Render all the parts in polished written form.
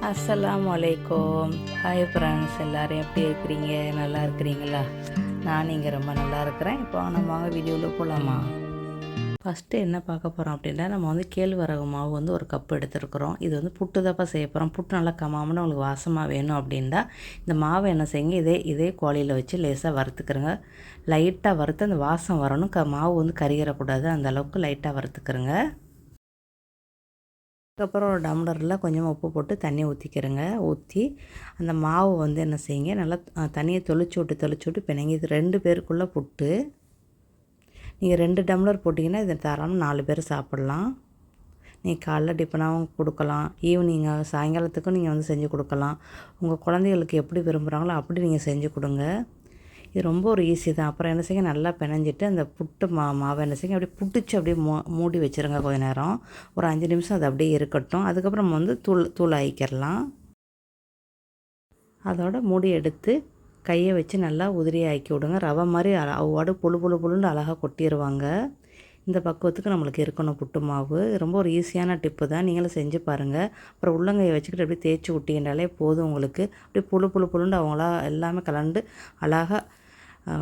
அஸ்ஸலாமு அலைக்கும். Hi friends, எல்லோரும் எப்படி இருக்கிறீங்க? நல்லா இருக்கிறீங்களா? நான் இங்கே ரொம்ப நல்லா இருக்கிறேன். இப்போ நம்ம வாங்க வீடியோவில் போகலாமா? ஃபஸ்ட்டு என்ன பார்க்க போகிறோம் அப்படின்னா, நம்ம வந்து கேழ்வரகு மாவு வந்து ஒரு கப் எடுத்துருக்குறோம். இது வந்து புட்டு தாப்பா செய்ய போகிறோம். புட்டு நல்லா கம்மாமன்னு உங்களுக்கு வாசமாக வேணும் அப்படின்னா இந்த மாவை என்ன செய்யுங்க, இதே குவாலியில் வச்சு லேசாக வறுத்துக்கிறங்க. லைட்டாக வறுத்து அந்த வாசம் வரணும். மாவு வந்து கருகிடக்கூடாது, அந்த அளவுக்கு லைட்டாக வறுத்துக்கிறங்க. அதுக்கப்புறம் ஒரு டம்ளரில் கொஞ்சமாக உப்பு போட்டு தண்ணி ஊற்றிக்கிறங்க. ஊற்றி அந்த மாவு வந்து என்ன செய்யுங்க, நல்லா தண்ணியை தெளிச்சு விட்டு பிணைங்க. இது 2 பேருக்குள்ளே புட்டு. நீங்கள் 2 டம்ளர் போட்டிங்கன்னா இதை தாராளமாக 4 பேர் சாப்பிட்லாம். நீங்கள் காலைல டிஃபனாகவும் கொடுக்கலாம், ஈவினிங்காக சாயங்காலத்துக்கும் நீங்கள் வந்து செஞ்சு கொடுக்கலாம். உங்கள் குழந்தைகளுக்கு எப்படி விரும்புகிறாங்களோ அப்படி நீங்கள் செஞ்சு கொடுங்க. இது ரொம்ப ஒரு ஈஸி தான். அப்புறம் என்ன செய்யுங்க, நல்லா பிணைஞ்சிட்டு அந்த புட்டு மாவை என்ன செய்யுங்க, அப்படியே புட்டுச்சு அப்படியே மூடி வச்சுருங்க கொஞ்ச நேரம். ஒரு 5 நிமிஷம் அது அப்படியே இருக்கட்டும். அதுக்கப்புறம் நம்ம வந்து தூள் ஆக்கிடலாம். அதோட மூடி எடுத்து கையை வச்சு நல்லா உதிரியாக ஆக்கி விடுங்க. ரவை மாதிரி அவ்வாடு புழுன்னு அழகாக கொட்டிடுவாங்க. இந்த பக்குவத்துக்கு நம்மளுக்கு இருக்கணும் புட்டு மாவு. ரொம்ப ஒரு ஈஸியான டிப்பு தான், நீங்களும் செஞ்சு பாருங்கள். அப்புறம் உள்ளங்கையை வச்சுக்கிட்டு அப்படியே தேய்ச்சி விட்டிங்கனாலே போதும். உங்களுக்கு அப்படியே புழுன்னு அவங்களா எல்லாமே கலண்டு அழகாக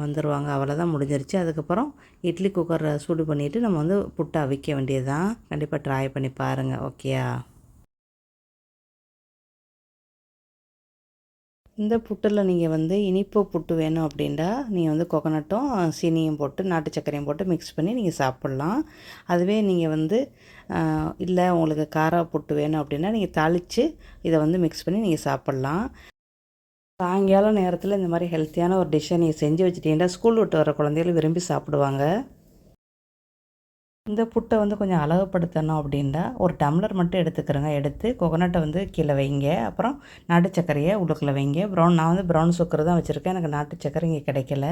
வந்துடுவாங்க. அவ்வளோதான், முடிஞ்சிருச்சு. அதுக்கப்புறம் இட்லி குக்கரை சூடு பண்ணிவிட்டு நம்ம வந்து புட்டை அவிக்க வேண்டியது தான். கண்டிப்பாக ட்ரை பண்ணி பாருங்கள். ஓகேயா? இந்த புட்டில் நீங்கள் வந்து இனிப்பு புட்டு வேணும் அப்படின்னா நீங்கள் வந்து கோகோனட்டும் சீனியும் போட்டு நாட்டு சர்க்கரையும் போட்டு மிக்ஸ் பண்ணி நீங்கள் சாப்பிட்லாம். அதுவே நீங்கள் வந்து இல்லை உங்களுக்கு காரா புட்டு வேணும் அப்படின்னா நீங்கள் தாளித்து இதை வந்து மிக்ஸ் பண்ணி நீங்கள் சாப்பிட்லாம். சாயங்காலம் நேரத்தில் இந்த மாதிரி ஹெல்த்தியான ஒரு டிஷ்ஷை நீங்கள் செஞ்சு வச்சுட்டீங்கன்னா ஸ்கூல் விட்டு வர குழந்தைகள் விரும்பி சாப்பிடுவாங்க. இந்த புட்டை வந்து கொஞ்சம் அழகுப்படுத்தணும் அப்படின்னா ஒரு டம்ளர் மட்டும் எடுத்துக்கிறேங்க. எடுத்து கோகோனட்டை வந்து கீழே வைங்க. அப்புறம் நாட்டு சர்க்கரையை உள்ளுக்குள்ளே வைங்க. நான் வந்து ப்ரௌன் சுகர் தான் வச்சுருக்கேன், எனக்கு நாட்டு சர்க்கரை இங்கே கிடைக்கல.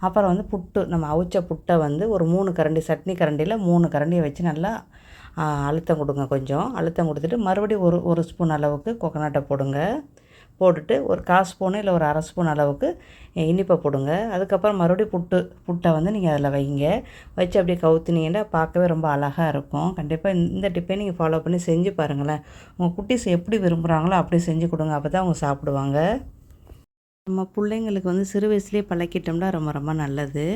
அப்புறம் வந்து புட்டு நம்ம அவிச்ச புட்டை வந்து ஒரு 3 கரண்டி, சட்னி கரண்டியில் 3 கரண்டியை வச்சு நல்லா அழுத்தம் கொடுங்க. கொஞ்சம் அழுத்தம் கொடுத்துட்டு மறுபடியும் ஒரு ஸ்பூன் அளவுக்கு கோகோனட்டை போடுங்க. போட்டுட்டு ஒரு 1/4 ஸ்பூனு இல்லை ஒரு 1/2 ஸ்பூன் அளவுக்கு இனிப்பை போடுங்க. அதுக்கப்புறம் மறுபடியும் புட்டை வந்து நீங்கள் அதில் வைங்க. வச்சு அப்படியே கவுத்துனீங்கன்னா பார்க்கவே ரொம்ப அழகாக இருக்கும். கண்டிப்பாக இந்த டிப்பை நீங்கள் ஃபாலோ பண்ணி செஞ்சு பாருங்களேன். உங்கள் குட்டீஸ் எப்படி விரும்புகிறாங்களோ அப்படி செஞ்சு கொடுங்க. அப்போ தான் அவங்க சாப்பிடுவாங்க. நம்ம பிள்ளைங்களுக்கு வந்து சிறு வயசுலேயே பழக்கிட்டோம்னா ரொம்ப ரொம்ப நல்லது.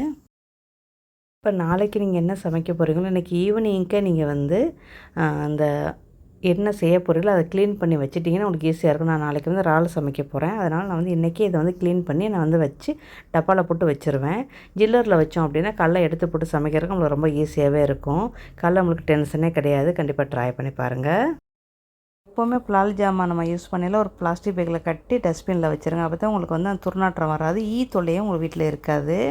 இப்போ நாளைக்கு நீங்கள் என்ன சமைக்க போகிறீங்களோ இன்றைக்கி ஈவினிங்க்கே நீங்கள் வந்து அந்த என்ன செய்ய போகிறீங்களோ அதை க்ளீன் பண்ணி வச்சுட்டிங்கன்னா உங்களுக்கு ஈஸியாக இருக்கும். நான் நாளைக்கு வந்து இறால் சமைக்க போகிறேன். அதனால் நான் வந்து இன்றைக்கி இதை வந்து க்ளீன் பண்ணி நான் வந்து வச்சு டப்பாவில் போட்டு வச்சுருவேன். ஜில்லரில் வச்சோம் அப்படின்னா கடலை எடுத்து போட்டு சமைக்கிறதுக்கு நம்மளுக்கு ரொம்ப ஈஸியாகவே இருக்கும். கடலை நம்மளுக்கு டென்ஷனே கிடையாது. கண்டிப்பாக ட்ரை பண்ணி பாருங்கள். எப்போவுமே பால் ஜாமான் நம்ம யூஸ் பண்ணல ஒரு பிளாஸ்டிக் பேக்கில் கட்டி டஸ்ட்பினில் வச்சுருங்க. அப்போ தான் உங்களுக்கு வந்து அந்த துர்நாற்றம் வராது, தொல்லையும் உங்கள் வீட்டில் இருக்காது.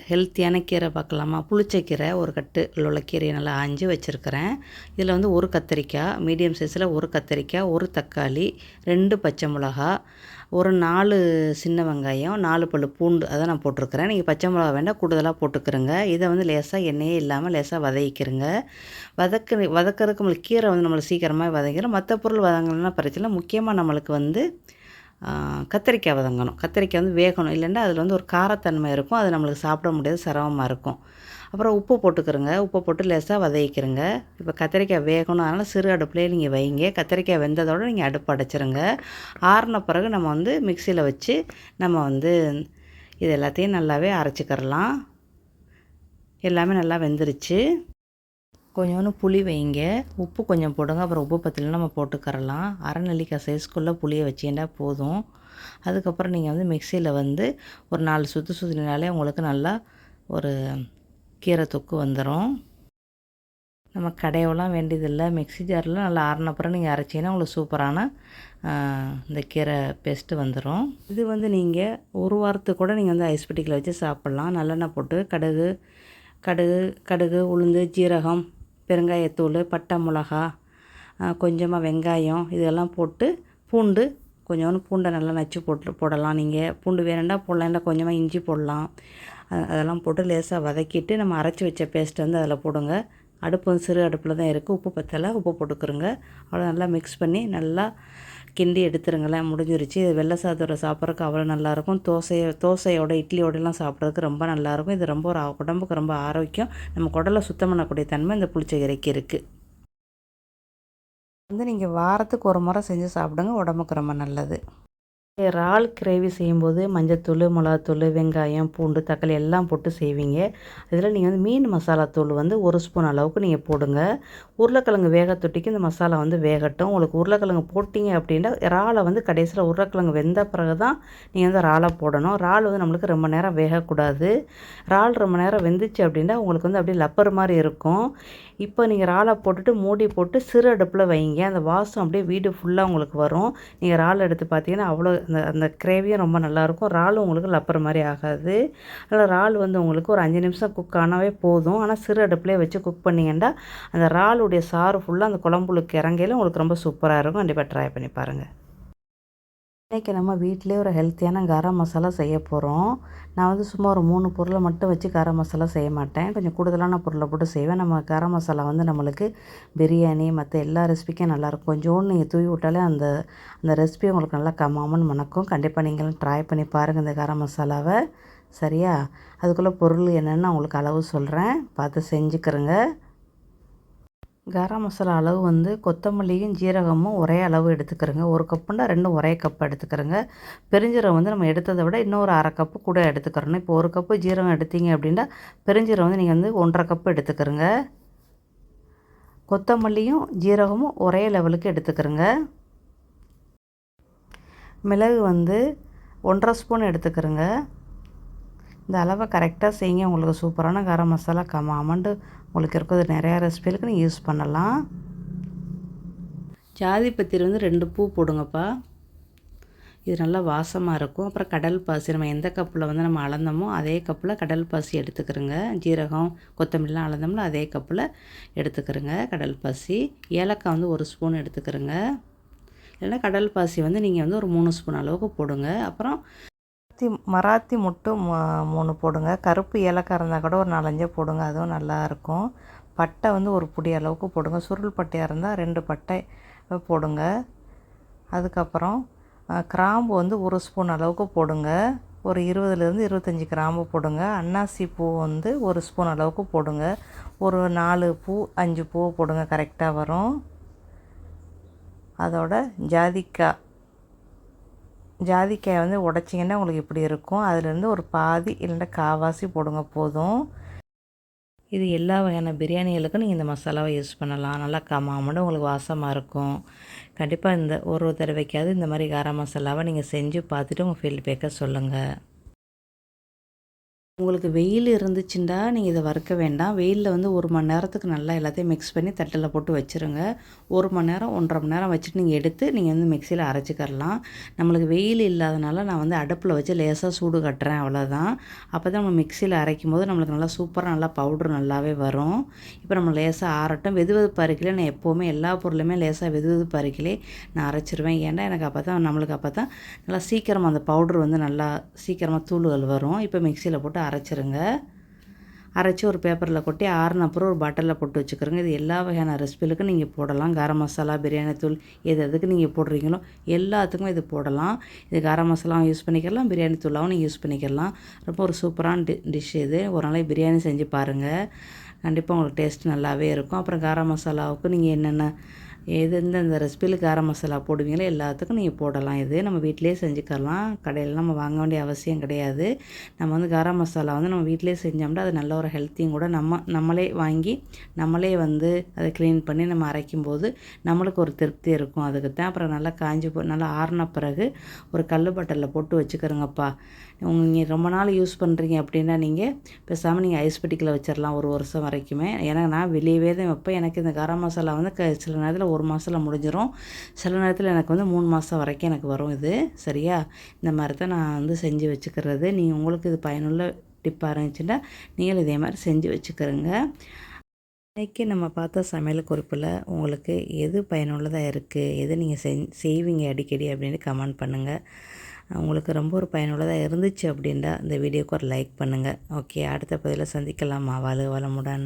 ஹெல்த்தியான கீரை பார்க்கலாமா? புளிச்சக்கீரை ஒரு கட்டு உள்ள கீரையை நல்லா ஆஞ்சு வச்சுருக்கிறேன். இதில் வந்து ஒரு கத்திரிக்காய், மீடியம் சைஸில் ஒரு கத்திரிக்காய், ஒரு தக்காளி, 2 பச்சை மிளகா, ஒரு 4 சின்ன வெங்காயம், 4 பல் பூண்டு அதை நான் போட்டிருக்கிறேன். நீங்கள் பச்சை மிளகா வேண்டாம் கூடுதலாக போட்டுக்கிறங்க. இதை வந்து லேசாக எண்ணெயே இல்லாமல் லேசாக வதக்கிக்கிறங்க. வதக்கிறதுக்கு நம்மளுக்கு கீரை வந்து நம்மளுக்கு சீக்கிரமாக வதங்கிடும். மற்ற பொருள் வதங்கணும்னா பிரச்சனை. முக்கியமாக நம்மளுக்கு வந்து கத்திரிக்காய் வதங்கணும். கத்திரிக்காய் வந்து வேகணும், இல்லைன்னா அதில் வந்து ஒரு காரத்தன்மை இருக்கும், அது நம்மளுக்கு சாப்பிட முடியாது, சிரமமாக இருக்கும். அப்புறம் உப்பு போட்டுக்கிறங்க. உப்பு போட்டு லேசாக வதக்கிக்கிறங்க. இப்போ கத்திரிக்காய் வேகணும், அதனால் சிறு அடுப்புலேயே நீங்கள் வைங்க. கத்திரிக்காய் வெந்ததோடு நீங்கள் அடுப்பு அடைச்சிருங்க. ஆறின பிறகு நம்ம வந்து மிக்சியில் வச்சு நம்ம வந்து இது எல்லாத்தையும் நல்லாவே அரைச்சிக்கிறலாம். எல்லாமே நல்லா வெந்துருச்சு. கொஞ்சோண்டு புளி வைங்க, உப்பு கொஞ்சம் போடுங்க. அப்புறம் உப்பு பத்தலைன்னா நம்ம போட்டுக்கரலாம். அரை நெல்லிக்காய் சைஸ்க்குள்ளே புளியை வச்சிங்கன்னா போதும். அதுக்கப்புறம் நீங்கள் வந்து மிக்சியில் வந்து ஒரு 4 சுற்றினாலே உங்களுக்கு நல்லா ஒரு கீரை தொக்கு வந்துடும். நம்ம கடையெல்லாம் வேண்டியதில்லை, மிக்ஸி ஜாரில் நல்லா ஆறினப்புறம் நீங்கள் அரைச்சிங்கன்னா உங்களுக்கு சூப்பரான இந்த கீரை பேஸ்ட்டு வந்துடும். இது வந்து நீங்கள் ஒரு வாரத்துக்கு கூட நீங்கள் வந்து ஐஸ் பெட்டிக்கில் வச்சு சாப்பிட்லாம். நல்லெண்ணெய் போட்டு கடுகு, உளுந்து, ஜீரகம், பெருங்காயத்தூள், பட்டை மிளகா, கொஞ்சமாக வெங்காயம் இதெல்லாம் போட்டு பூண்டு கொஞ்சோண்டு பூண்டை நல்லா நச்சு போடலாம். நீங்கள் பூண்டு வேணும்னா போடலாம், இல்லை கொஞ்சமாக இஞ்சி போடலாம். அதெல்லாம் போட்டு லேசாக வதக்கிட்டு நம்ம அரைச்சி வச்ச பேஸ்ட்டை வந்து அதில் போடுங்க. அடுப்பு வந்து சிறு அடுப்பில் தான் இருக்குது. உப்பு பத்தலை, உப்பு போட்டுக்கிறோங்க. அவ்வளோ நல்லா மிக்ஸ் பண்ணி நல்லா கிண்டி எடுத்துருங்களேன். முடிஞ்சிருச்சு. இது வெள்ளை சாதத்தோட சாப்பிட்றதுக்கு அவ்வளோ நல்லாயிருக்கும். தோசையோட இட்லியோடலாம் சாப்பிட்றதுக்கு ரொம்ப நல்லாயிருக்கும். இது ரொம்ப உடம்புக்கு ரொம்ப ஆரோக்கியம். நம்ம குடலை சுத்தம் பண்ணக்கூடிய தன்மை இந்த புளிச்சக்கீரைக்கு இருக்குது. வந்து நீங்கள் வாரத்துக்கு ஒரு முறை செஞ்சு சாப்பிடுங்க, உடம்புக்கு ரொம்ப நல்லது. இறால் கிரேவி செய்யும்போது மஞ்சத்தூள், மிளகாத்தூள், வெங்காயம், பூண்டு, தக்காளி எல்லாம் போட்டு செய்வீங்க. இதில் நீங்கள் வந்து மீன் மசாலா தூள் வந்து 1 ஸ்பூன் அளவுக்கு நீங்கள் போடுங்க. உருளைக்கிழங்கு வேகத்தொட்டிக்கு இந்த மசாலா வந்து வேகட்டும். உங்களுக்கு உருளைக்கிழங்கு போட்டிங்க அப்படின்னா, இறாலை வந்து கடைசியில் உருளைக்கிழங்கு வெந்த பிறகு தான் நீங்கள் வந்து இறாலை போடணும். இறால் வந்து நம்மளுக்கு ரொம்ப நேரம் வேகக்கூடாது. இறால் ரொம்ப நேரம் வெந்துச்சு அப்படின்னா, உங்களுக்கு வந்து அப்படியே லப்பர் மாதிரி இருக்கும். இப்போ நீங்கள் இறாலை போட்டுட்டு மூடி போட்டு சிறு அடுப்பில் வைங்க. அந்த வாசம் அப்படியே வீடு ஃபுல்லாக உங்களுக்கு வரும். நீங்கள் இறால் எடுத்து பார்த்தீங்கன்னா, அவ்வளோ அந்த அந்த கிரேவியும் ரொம்ப நல்லாயிருக்கும். இறாலும் உங்களுக்கு லப்பர் மாதிரி ஆகாது. அதில் இறால் வந்து உங்களுக்கு ஒரு 5 நிமிஷம் குக் ஆனாவே போதும். ஆனால் சிறு அடுப்புலேயே வச்சு குக் பண்ணிங்கன்னா, அந்த இறாலுடைய சாறு ஃபுல்லாக அந்த குழம்புக்கு இறங்கையில உங்களுக்கு ரொம்ப சூப்பராக இருக்கும். கண்டிப்பாக ட்ரை பண்ணி பாருங்கள். இன்றைக்கி நம்ம வீட்டிலே ஒரு ஹெல்த்தியான கரம் மசாலா செய்ய போகிறோம். நான் வந்து சும்மா ஒரு 3 பொருளை மட்டும் வச்சு கரம் மசாலா செய்ய மாட்டேன். கொஞ்சம் கூடுதலான பொருளை போட்டு செய்வேன். நம்ம கரம் மசாலா வந்து நம்மளுக்கு பிரியாணி மற்ற எல்லா ரெசிபிக்கும் நல்லாயிருக்கும். கொஞ்சோண்டு நீங்கள் தூவி விட்டாலே அந்த அந்த ரெசிபி உங்களுக்கு நல்லா கம்மாமன்னு மணக்கும். கண்டிப்பாக நீங்களும் ட்ரை பண்ணி பாருங்கள் இந்த கரம் மசாலாவை. சரியா? அதுக்குள்ளே பொருள் என்னென்னு நான் உங்களுக்கு அளவு சொல்கிறேன். பார்த்து செஞ்சுக்கிறேங்க. கரம் மசாலா அளவு வந்து கொத்தமல்லியும் ஜீரகமும் ஒரே அளவு எடுத்துக்கிறோங்க. 1 கப்புன்னா 2 ஒரே கப் எடுத்துக்கிறோங்க. பெருஞ்சீரகம் வந்து நம்ம எடுத்ததை விட இன்னும் ஒரு 1/2 கப்பு கூட எடுத்துக்கிறணும். இப்போ 1 கப்பு ஜீரகம் எடுத்தீங்க அப்படின்னா பெருஞ்சீரகம் வந்து நீங்கள் வந்து 1/2 கப்பு எடுத்துக்கிறோங்க. கொத்தமல்லியும் ஜீரகமும் ஒரே லெவலுக்கு எடுத்துக்கிறோங்க. மிளகு வந்து 1/2 ஸ்பூன் எடுத்துக்கிறோங்க. இந்த அளவை கரெக்டாக செய்யுங்க. உங்களுக்கு சூப்பரான கரம் மசாலா கம்மாமண்டு உங்களுக்கு இருக்கிறது நிறையா ரெசிபிகளுக்கு நீங்கள் யூஸ் பண்ணலாம். ஜாதி பத்திரி வந்து 2 பூ போடுங்கப்பா. இது நல்லா வாசமாக இருக்கும். அப்புறம் கடல் பாசி நம்ம எந்த கப்பில் வந்து நம்ம அளந்தோமோ அதே கப்பில் கடல் பாசி எடுத்துக்கிறோங்க. ஜீரகம் கொத்தமல்லிலாம் அளந்தோம்ல அதே கப்பில் எடுத்துக்கிறோங்க கடல் பாசி. ஏலக்காய் வந்து 1 ஸ்பூன் எடுத்துக்கிறோங்க. இல்லைன்னா கடல் பாசி வந்து நீங்கள் வந்து ஒரு 3 ஸ்பூன் அளவுக்கு போடுங்க. அப்புறம் மராத்தி மொட்டு 3 போடுங்க. கருப்பு ஏலக்காய் இருந்தால் கூட ஒரு 4-5 போடுங்க, அதுவும் நல்லாயிருக்கும். பட்டை வந்து ஒரு பிடி அளவுக்கு போடுங்க. சுருள் பட்டையாக இருந்தால் 2 பட்டை போடுங்க. அதுக்கப்புறம் கிராம்பு வந்து 1 ஸ்பூன் அளவுக்கு போடுங்க. ஒரு 20லேருந்து 25 கிராம்பு போடுங்க. அன்னாசி பூ வந்து 1 ஸ்பூன் அளவுக்கு போடுங்க. ஒரு 4 பூ 5 பூ போடுங்க, கரெக்டாக வரும். அதோட ஜாதிக்காய் வந்து உடைச்சிங்கன்னா உங்களுக்கு இப்படி இருக்கும். அதுலேருந்து ஒரு பாதி இல்லைன்னா கால்வாசி போடுங்க போதும். இது எல்லா வகையான பிரியாணிகளுக்கும் நீங்கள் இந்த மசாலாவை யூஸ் பண்ணலாம். நல்லா கம்மாமன்னு உங்களுக்கு வாசமாக இருக்கும். கண்டிப்பாக இந்த ஒரு தடவைக்காவது இந்த மாதிரி கரம் மசாலாவை நீங்கள் செஞ்சு பார்த்துட்டு உங்கள் ஃபீட்பேக்கை சொல்லுங்கள். உங்களுக்கு வெயில் இருந்துச்சுன்னா நீங்கள் இதை வறுக்க வேண்டாம். வெயிலில் வந்து 1 மணி நேரத்துக்கு நல்லா எல்லாத்தையும் மிக்ஸ் பண்ணி தட்டில் போட்டு வச்சுருங்க. 1 மணி நேரம் 1.5 மணி நேரம் வச்சுட்டு நீங்கள் எடுத்து நீங்கள் வந்து மிக்சியில் அரைச்சிக்கிறலாம். நம்மளுக்கு வெயில் இல்லாதனால நான் வந்து அடுப்பில் வச்சு லேசாக சூடு கட்டுறேன், அவ்வளோதான். அப்போ தான் நம்ம மிக்சியில் அரைக்கும் போது நம்மளுக்கு நல்லா சூப்பராக நல்லா பவுட்ரு நல்லாவே வரும். இப்போ நம்ம லேசாக ஆறட்டும். வெதுவெதுப்பு அரைக்கலே நான் எப்போவுமே எல்லா பொருளுமே லேசாக வெதுவெதுப்பு அரைக்கலே நான் அரைச்சிருவேன். ஏன்னா எனக்கு அப்போ தான் நம்மளுக்கு அப்போ தான் நல்லா சீக்கிரமாக அந்த பவுட்ரு வந்து நல்லா சீக்கிரமாக தூள்கள் வரும். இப்போ மிக்சியில் போட்டு அரைச்சிருங்க. அரைச்சி ஒரு பேப்பரில் கொட்டி ஆறுன அப்புறம் ஒரு பாட்டிலில் போட்டு வச்சுக்கிறோங்க. இது எல்லா வகையான ரெசிபிகளுக்கும் நீங்கள் போடலாம். கரம் மசாலா, பிரியாணி தூள் எதுக்கு நீங்கள் போடுறீங்களோ எல்லாத்துக்கும் இது போடலாம். இது கரம் மசாலாவும் யூஸ் பண்ணிக்கலாம், பிரியாணி தூளாகவும் நீங்கள் யூஸ் பண்ணிக்கலாம். ரொம்ப ஒரு சூப்பரான டிஷ் இது. ஒரு நாளைக்கு பிரியாணி செஞ்சு பாருங்கள். கண்டிப்பாக உங்களுக்கு டேஸ்ட் நல்லாவே இருக்கும். அப்புறம் கரம் மசாலாவுக்கு நீங்கள் என்னென்ன எந்தெந்த ரெசிபியில் கரம் மசாலா போடுவீங்களோ எல்லாத்துக்கும் நீங்கள் போடலாம். இது நம்ம வீட்டிலே செஞ்சுக்கலாம். கடையில் நம்ம வாங்க வேண்டிய அவசியம் கிடையாது. நம்ம வந்து கரம் மசாலா வந்து நம்ம வீட்டிலே செஞ்சோம்னா அது நல்ல ஒரு ஹெல்த்தியும் கூட. நம்மளே வாங்கி நம்மளே வந்து அதை க்ளீன் பண்ணி நம்ம அரைக்கும்போது நம்மளுக்கு ஒரு திருப்தி இருக்கும். அதுக்கு தான். அப்புறம் நல்லா நல்லா ஆறின பிறகு ஒரு கல் பட்டலில் போட்டு வச்சுக்கிறோங்கப்பா. நீங்கள் ரொம்ப நாள் யூஸ் பண்ணுறீங்க அப்படின்னா நீங்கள் பேசாமல் நீங்கள் ஐஸ் பெட்டிக்கில் வச்சிடலாம் 1 வருஷம் வரைக்குமே. ஏன்னா நான் வெளியவே தான் வைப்பேன். எனக்கு இந்த கரம் மசாலா வந்து சில நேரத்தில் 1 மாதத்தில் முடிஞ்சிடும். சில நேரத்தில் எனக்கு வந்து 3 மாதம் வரைக்கும் எனக்கு வரும் இது. சரியா? இந்த மாதிரி தான் நான் வந்து செஞ்சு வச்சுக்கிறது. நீங்கள் உங்களுக்கு இது பயனுள்ள டிப்பாக இருந்துச்சுன்னா நீங்களும் இதே மாதிரி செஞ்சு வச்சுக்கிறோங்க. இன்றைக்கி நம்ம பார்த்த சமையல் குறிப்பில் உங்களுக்கு எது பயனுள்ளதாக இருக்குது, எது நீங்கள் செய்வீங்க அடிக்கடி அப்படின்னு கமெண்ட் பண்ணுங்கள். உங்களுக்கு ரொம்ப ஒரு பயனுள்ளதாக இருந்துச்சு அப்படின்னா இந்த வீடியோக்கு ஒரு லைக் பண்ணுங்கள். ஓகே, அடுத்த பதிவில் சந்திக்கலாமா? வாழ்க வளமுடன்.